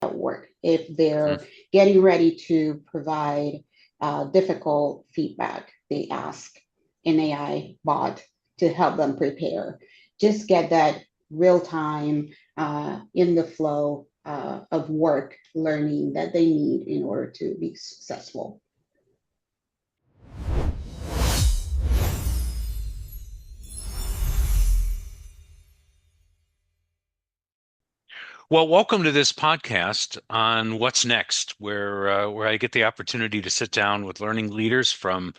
at work if they're Mm. getting ready to provide difficult feedback. They ask an AI bot to help them prepare. Just get that real time in the flow of work learning that they need in order to be successful. Well, welcome to this podcast on what's next, where I get the opportunity to sit down with learning leaders from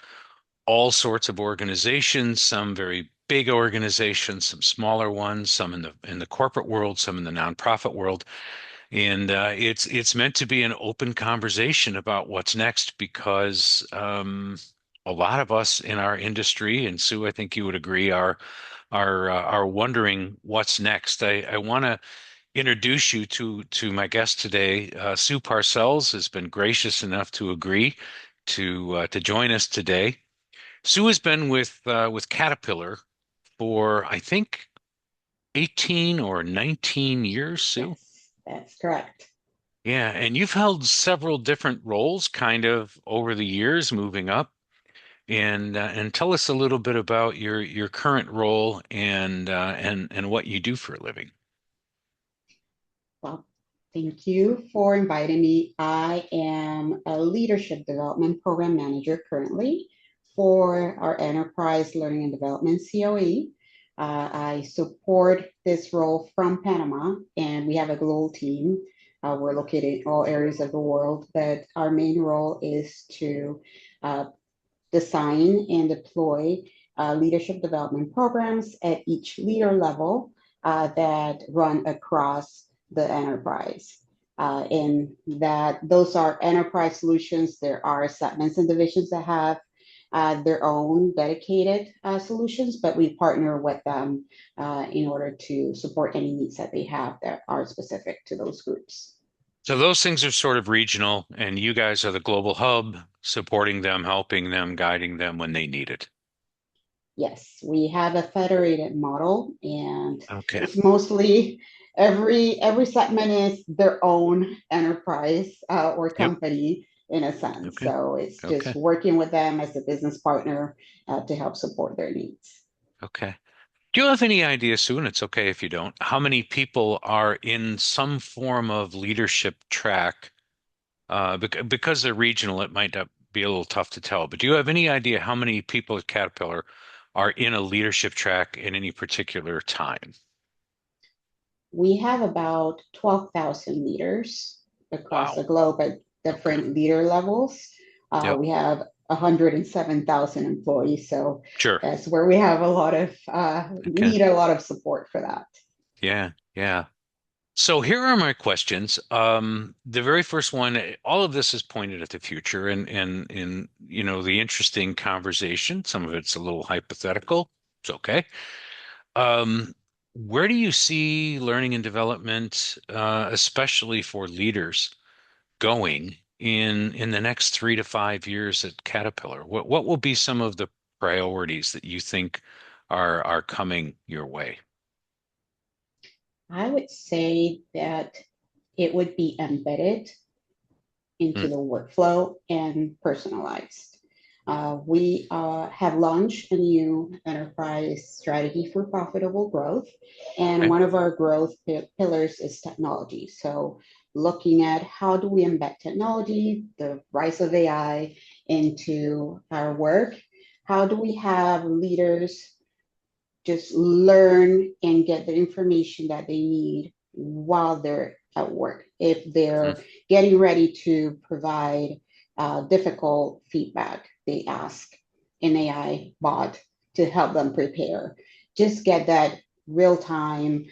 all sorts of organizations, some very big organizations, some smaller ones, some in the corporate world, some in the nonprofit world, and it's meant to be an open conversation about what's next because a lot of us in our industry, and Sue, I think you would agree, are wondering what's next. I want to introduce you to my guest today. Sue Parcells has been gracious enough to agree to join us today. Sue has been with Caterpillar for I think 18 or 19 years, Sue. Yes, that's correct. Yeah, and you've held several different roles kind of over the years, moving up. And tell us a little bit about your current role and what you do for a living. Well, thank you for inviting me. I am a leadership development program manager currently for our enterprise learning and development COE. I support this role from Panama, and we have a global team. We're located in all areas of the world, but our main role is to uh, design and deploy leadership development programs at each leader level that run across the enterprise. And that those are enterprise solutions. There are segments and divisions that have their own dedicated solutions, but we partner with them in order to support any needs that they have that are specific to those groups. So those things are sort of regional, and you guys are the global hub, supporting them, helping them, guiding them when they need it. Yes, we have a federated model, and Okay. it's mostly every segment is their own enterprise or Yep. company in a sense. Okay. So it's just Okay. working with them as a business partner to help support their needs. Okay. Do you have any idea, Sue, and it's okay if you don't, how many people are in some form of leadership track? Because they're regional, it might not be a little tough to tell. But do you have any idea how many people at Caterpillar are in a leadership track in any particular time? We have about 12,000 leaders across the Wow. globe at Okay. different leader levels. Yep. We have 107,000 employees, so Sure. that's where we have a lot of Okay. need a lot of support for that. Yeah. Yeah. So here are my questions. The very first one, all of this is pointed at the future and in the interesting conversation. Some of it's a little hypothetical. It's okay. Um, where do you see learning and development, especially for leaders, going in the next 3 to 5 years at Caterpillar? What will be some of the priorities that you think are coming your way? I would say that it would be embedded into Mm, the workflow and personalized. We have launched a new enterprise strategy for profitable growth, and okay. one of our growth pillars is technology. So, looking at how do we embed technology, the rise of AI into our work, how do we have leaders just learn and get the information that they need while they're at work. If Mm, they're getting ready to provide difficult feedback, they ask an AI bot to help them prepare. Just get that real time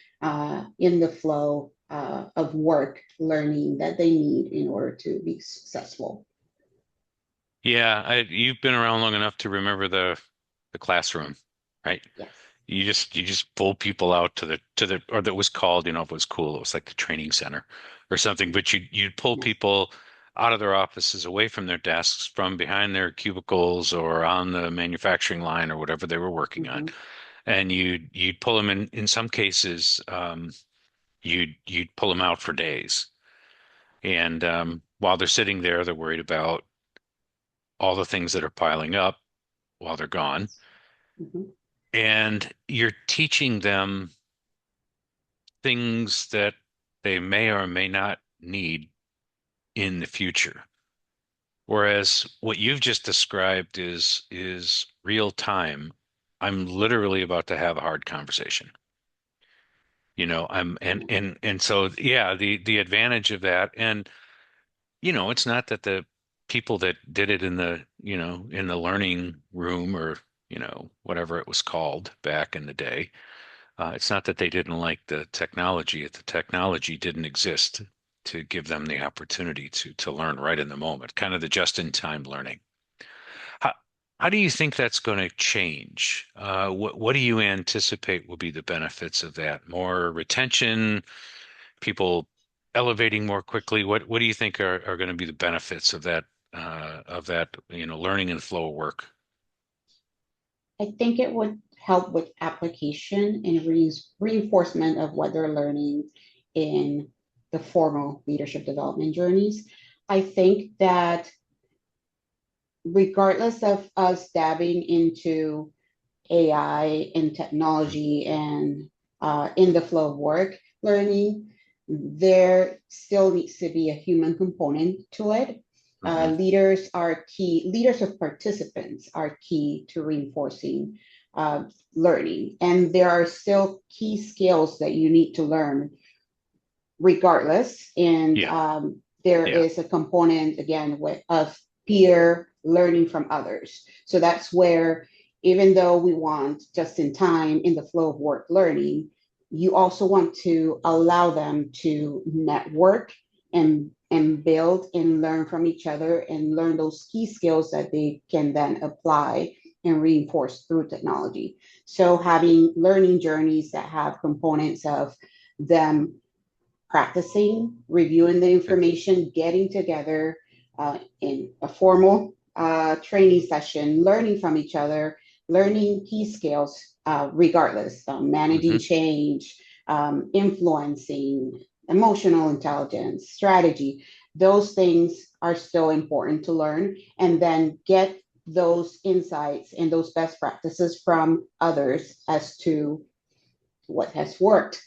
in the flow of work learning that they need in order to be successful. yeah, you've been around long enough to remember the classroom, right? Yes. You just pull people out to the or that was called, if it was cool, it was like the training center or something. But you'd pull Yes. people out of their offices, away from their desks, from behind their cubicles or on the manufacturing line or whatever they were working on, Mm-hmm. and you'd pull them in some cases, you'd pull them out for days. And while they're sitting there, they're worried about all the things that are piling up while they're gone. Mhm. And you're teaching them things that they may or may not need in the future. Whereas what you've just described is real time. I'm literally about to have a hard conversation. I'm and so yeah, the advantage of that, and it's not that the people that did it in the learning room, or whatever it was called back in the day, it's not that they didn't like the technology. The technology didn't exist to give them the opportunity to learn right in the moment, kind of the just-in-time learning. How how do you think that's going to change? What do you anticipate will be the benefits of that? More retention, people elevating more quickly? What do you think are going to be the benefits of that, learning and flow work? I think it would help with application and reinforcement of what they're learning in the formal leadership development journeys. I think that regardless of us dabbing into AI and technology and in the flow of work learning, there still needs to be a human component to it. Hmm. Leaders are key, leaders of participants are key to reinforcing learning. And there are still key skills that you need to learn regardless. And Yeah, there yeah. is a component again of peer learning from others. So that's where, even though we want just in time in the flow of work learning, you also want to allow them to network and build and learn from each other and learn those key skills that they can then apply and reinforce through technology. So having learning journeys that have components of them practicing, reviewing the Okay. information, getting together in a formal training session, learning from each other, learning key skills, regardless, managing Hmm. change, influencing, emotional intelligence, strategy. Those things are still important to learn, and then get those insights and those best practices from others as to what has worked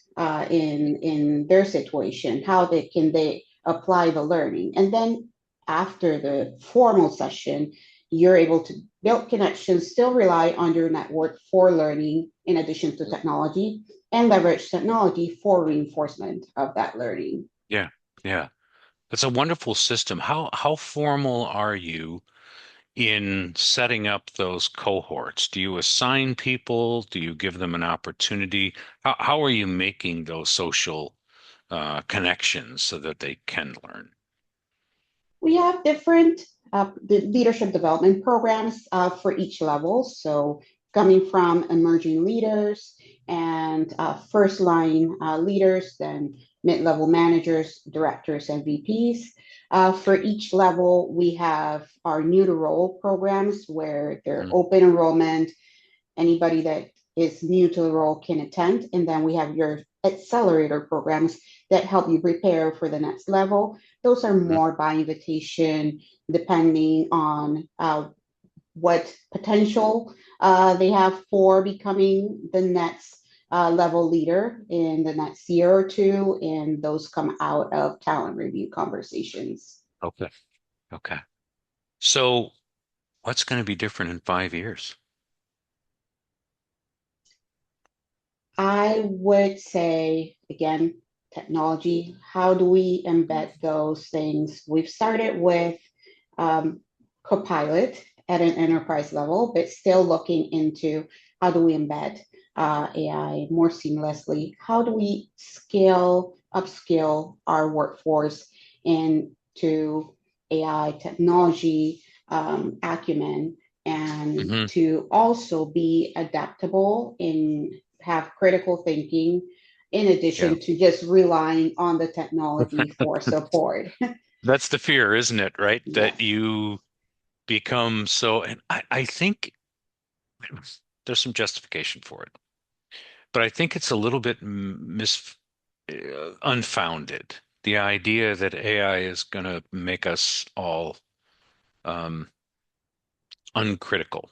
in their situation, how they apply the learning, and then after the formal session, you're able to build connections, still rely on your network for learning in addition to technology, and leverage technology for reinforcement of that learning. Yeah, yeah. That's a wonderful system. How formal are you in setting up those cohorts? Do you assign people? Do you give them an opportunity? How are you making those social connections so that they can learn? We have different leadership development programs for each level. So coming from emerging leaders and first line leaders, then mid-level managers, directors, and VPs. For each level, we have our new to role programs where they're Mhm. open enrollment. Anybody that is new to the role can attend. And then we have your accelerator programs that help you prepare for the next level. Those are Mhm. more by invitation, depending on what potential they have for becoming the next level leader in the next year or two. And those come out of talent review conversations. Okay. Okay. So what's going to be different in 5 years? I would say, again, technology. How do we embed those things? We've started with um, Copilot at an enterprise level, but still looking into how do we embed AI more seamlessly? How do we upskill our workforce into AI technology, acumen, and Hmm. to also be adaptable and have critical thinking in Yeah. addition to just relying on the technology for support. That's the fear, isn't it? Right? That Yes. you become so, and I think there's some justification for it, but I think it's a little bit unfounded. the idea that AI is going to make us all um, uncritical,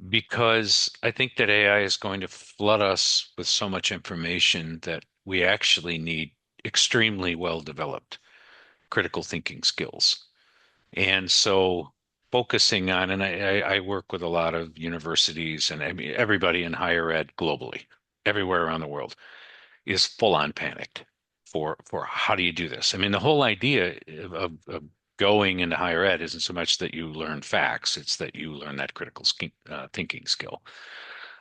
because I think that AI is going to flood us with so much information that we actually need extremely well developed critical thinking skills. And so focusing on, and I work with a lot of universities and I mean, everybody in higher ed globally, everywhere around the world is full on panicked for how do you do this? I mean, the whole idea of going into higher ed isn't so much that you learn facts, it's that you learn that critical thinking skill.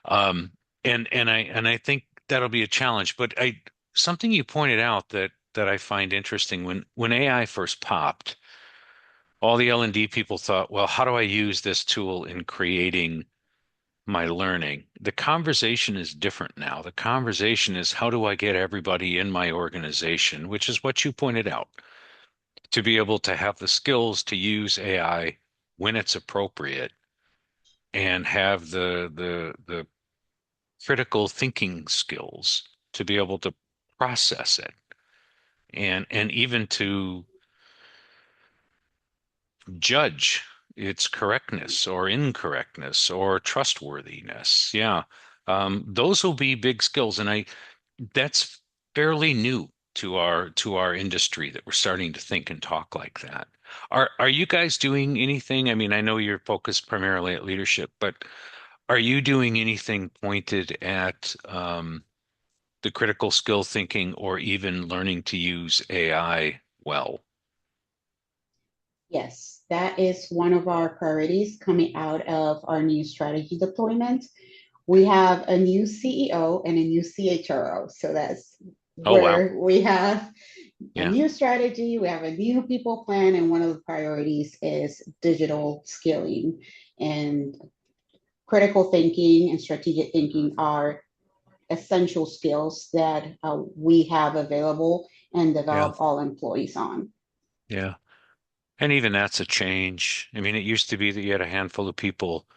Um, and I think that'll be a challenge. But I something you pointed out that I find interesting when AI first popped, all the L&D people thought, well, how do I use this tool in creating my learning? The conversation is different now. The conversation is how do I get everybody in my organization, which is what you pointed out, to be able to have the skills to use AI when it's appropriate and have the critical thinking skills to be able to process it and even to judge its correctness or incorrectness or trustworthiness. Yeah. Those will be big skills. And that's fairly new to our industry that we're starting to think and talk like that. Are you guys doing anything? I mean, I know you're focused primarily at leadership, but are you doing anything pointed at the critical skill thinking or even learning to use AI well? Yes, that is one of our priorities coming out of our new strategy deployment. We have a new CEO and a new CHRO. So that's Oh, wow. where we have a Yeah. new strategy, we have a new people plan, and one of the priorities is digital skilling. And critical thinking and strategic thinking are essential skills that we have available and Yeah. develop all employees on. Yeah. And even that's a change. I mean, it used to be that you had a handful of people,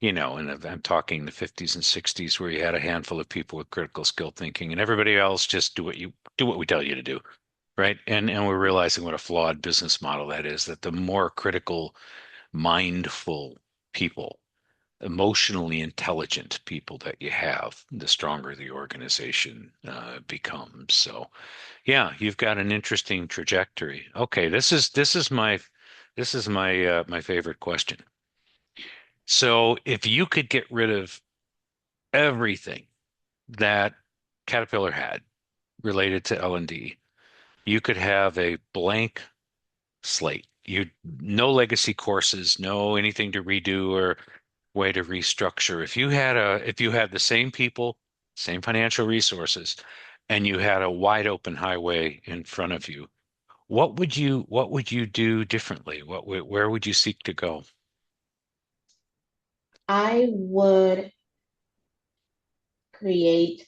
and I'm talking the 50s and 60s where you had a handful of people with critical skill thinking and everybody else just do what we tell you to do, right? And we're realizing what a flawed business model that is, that the more critical, mindful people, emotionally intelligent people that you have, the stronger the organization becomes. So, yeah, you've got an interesting trajectory. Okay, this is my my favorite question. So, if you could get rid of everything that Caterpillar had related to L&D, you could have a blank slate. You no legacy courses, no anything to redo or way to restructure. If you had the same people, same financial resources, and you had a wide open highway in front of you, what would you do differently? Where would you seek to go? I would create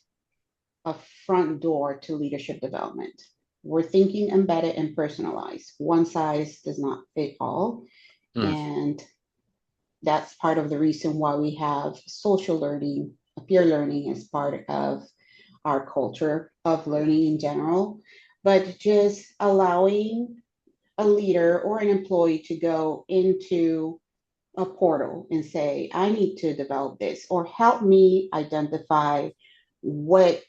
a front door to leadership development. We're thinking embedded and personalized. One size does not fit all. Hmm, And that's part of the reason why we have social learning, peer learning as part of our culture of learning in general. But just allowing a leader or an employee to go into a portal and say, I need to develop this, or help me identify what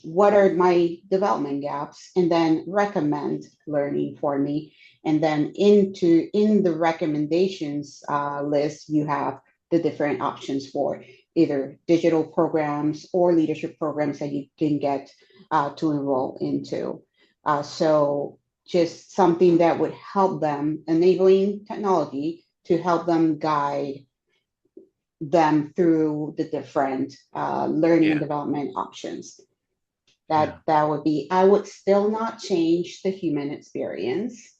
what are my development gaps, and then recommend learning for me. And then in the recommendations list, you have the different options for either digital programs or leadership programs that you can get to enroll into. So just something that would help them, enabling technology to help them guide them through the different learning and yeah, development options. yeah, That would be, I would still not change the human experience.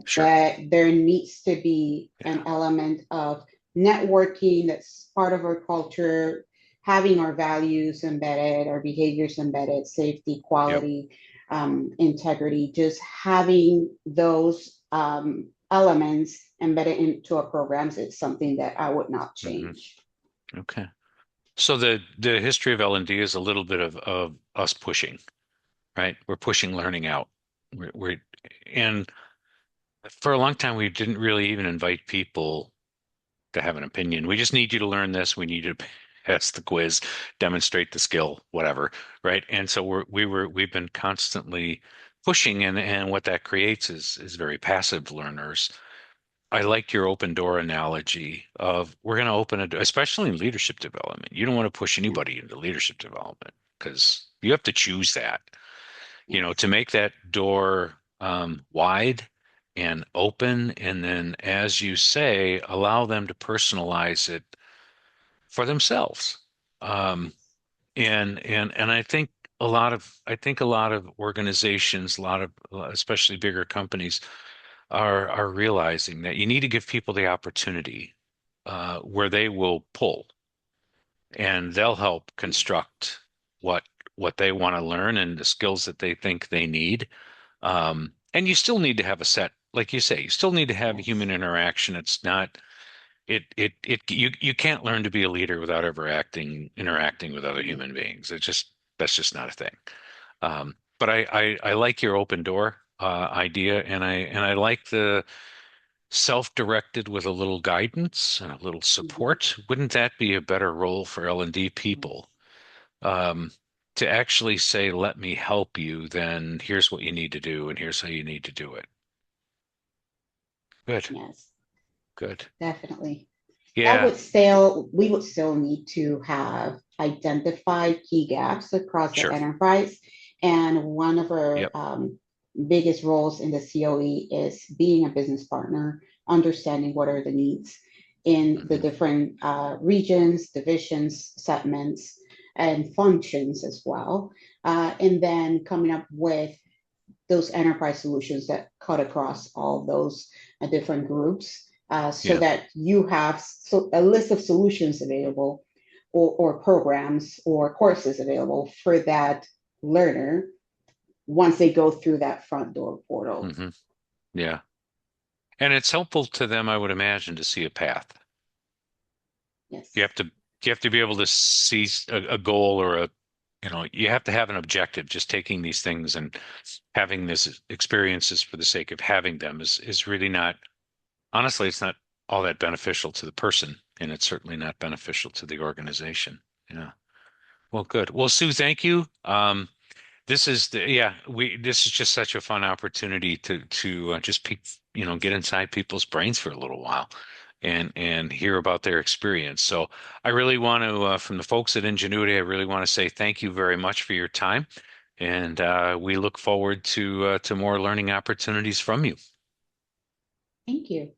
sure. That there needs to be an Yeah, element of networking that's part of our culture, having our values embedded, our behaviors embedded, safety, yep. quality, integrity, just having those elements embedded into our programs is something that I would not Hmm. change. Okay. So the history of L&D is a little bit of us pushing. right? We're pushing learning out. And for a long time, we didn't really even invite people to have an opinion. We just need you to learn this. We need you to pass the quiz, demonstrate the skill, whatever, right? And so we've been constantly pushing, and what that creates is very passive learners. I like your open door analogy of we're going to open a door, especially in leadership development. You don't want to push Yeah. anybody into leadership development because you have to choose that, to Yes. make that door wide and open. And then, as you say, allow them to personalize it for themselves. Um, Yes. and I think a lot of organizations, especially bigger companies, are realizing that you need to give people the opportunity where they will pull and they'll help construct what what they want to learn and the skills that they think they need. And you still need to have a set, like you say, you still need to have Yes. human interaction. It's not you can't learn to be a leader without ever interacting with other Yeah. human beings. That's just not a thing. But I like your open door idea, and I like the self-directed with a little guidance and a little Mhm. support. Wouldn't that be a better role for L&D people? Yes. Um, to actually say, let me help you, then here's what you need to do, and here's how you need to do it. Good, Yes. good. Definitely. That Yeah, would still, we would still need to have identified key gaps across the sure. enterprise. And one of our Yep. biggest roles in the COE is being a business partner, understanding what are the needs in the Hmm. different regions, divisions, segments, and functions as well. And then coming up with those enterprise solutions that cut across all those different groups so Yeah. that you have a list of solutions available or programs or courses available for that learner once they go through that front door portal. Hmm. Yeah. And it's helpful to them, I would imagine, to see a path. You Yes. have to you have to be able to see a goal or you have to have an objective. Just taking these things and having this experiences for the sake of having them is really not, honestly, it's not all that beneficial to the person, and it's certainly not beneficial to the organization. Yeah. Well, good. Well, Sue, thank you. This is just such a fun opportunity to just get inside people's brains for a little while and hear about their experience. So I really want to, from the folks at Ingenuity, I really want to say thank you very much for your time, and we look forward to more learning opportunities from you. Thank you.